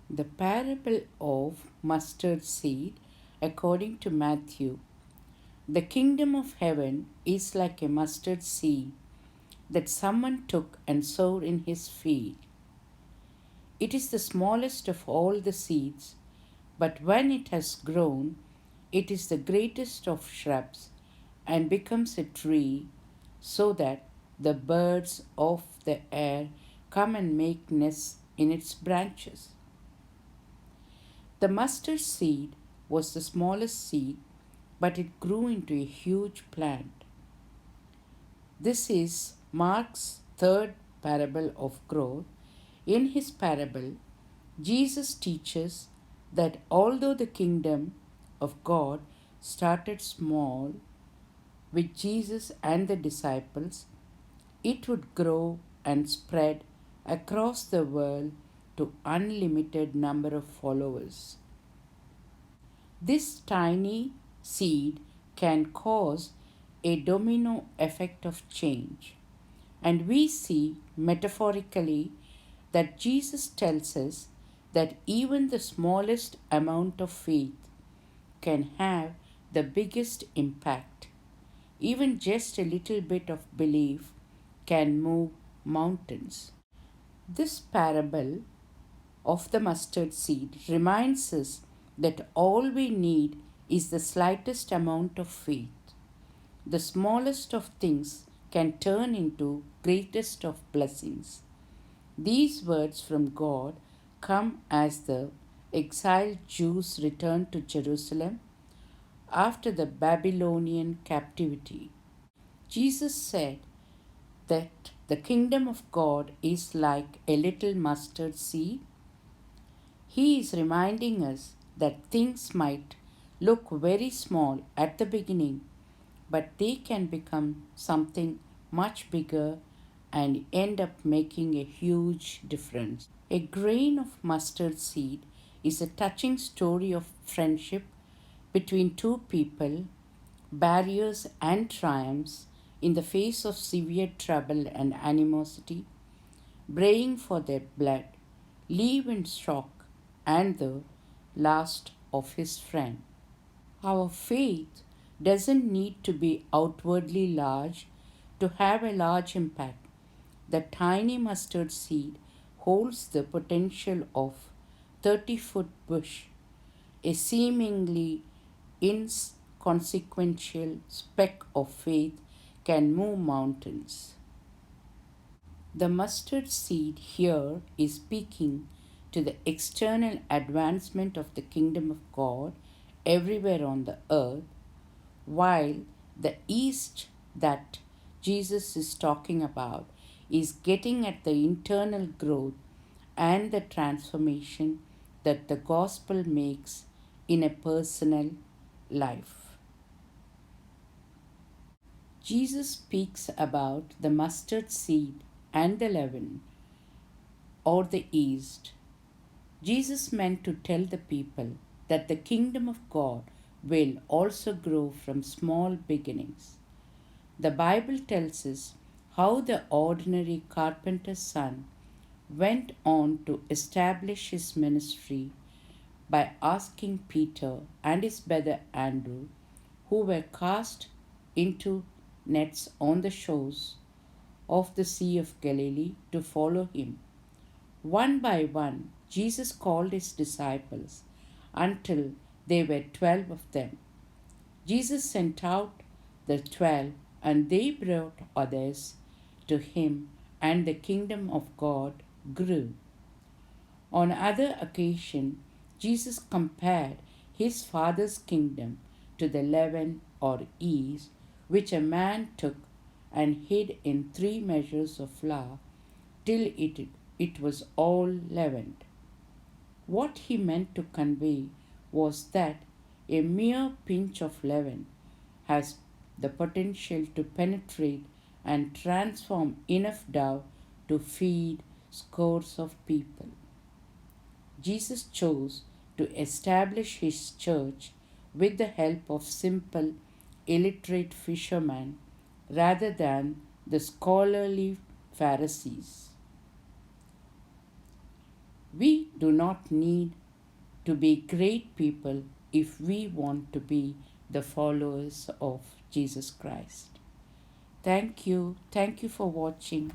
The parable of mustard seed, according to Matthew. The kingdom of heaven is like a mustard seed that someone took and sowed in his field. It is the smallest of all the seeds, but when it has grown, it is the greatest of shrubs and becomes a tree, so that the birds of the air come and make nests in its branches. The mustard seed was the smallest seed, but it grew into a huge plant. This is Mark's third parable of growth. In his parable, Jesus teaches that although the kingdom of God started small with Jesus and the disciples, it would grow and spread across the world to unlimited number of followers. This tiny seed can cause a domino effect of change. And we see metaphorically that Jesus tells us that even the smallest amount of faith can have the biggest impact. Even just a little bit of belief can move mountains. This parable of the mustard seed reminds us that all we need is the slightest amount of faith. The smallest of things can turn into greatest of blessings. These words from God come as the exiled Jews returned to Jerusalem after the Babylonian captivity. Jesus said that the kingdom of God is like a little mustard seed. He is reminding us that things might look very small at the beginning, but they can become something much bigger and end up making a huge difference. A grain of mustard seed is a touching story of friendship between two people, barriers and triumphs in the face of severe trouble and animosity, braying for their blood, leave in shock, and the last of his friend. Our faith doesn't need to be outwardly large to have a large impact. The tiny mustard seed holds the potential of 30-foot bush, a seemingly inconsequential speck of faith can move mountains. The mustard seed here is speaking to the external advancement of the kingdom of God everywhere on the earth, while the east that Jesus is talking about is getting at the internal growth and the transformation that the gospel makes in a personal life. Jesus speaks about the mustard seed and the leaven, or the yeast. Jesus meant to tell the people that the kingdom of God will also grow from small beginnings. The Bible tells us how the ordinary carpenter's son went on to establish his ministry by asking Peter and his brother Andrew, who were cast into nets on the shores of the Sea of Galilee, to follow him. One by one, Jesus called his disciples until there were 12 of them. Jesus sent out the 12, and they brought others to him, and the kingdom of God grew. On other occasion, Jesus compared his Father's kingdom to the leaven or yeast which a man took and hid in 3 measures of flour till it was all leavened. What he meant to convey was that a mere pinch of leaven has the potential to penetrate and transform enough dough to feed scores of people. Jesus chose to establish his church with the help of simple, illiterate fishermen rather than the scholarly Pharisees. We do not need to be great people if we want to be the followers of Jesus Christ. Thank you. Thank you for watching.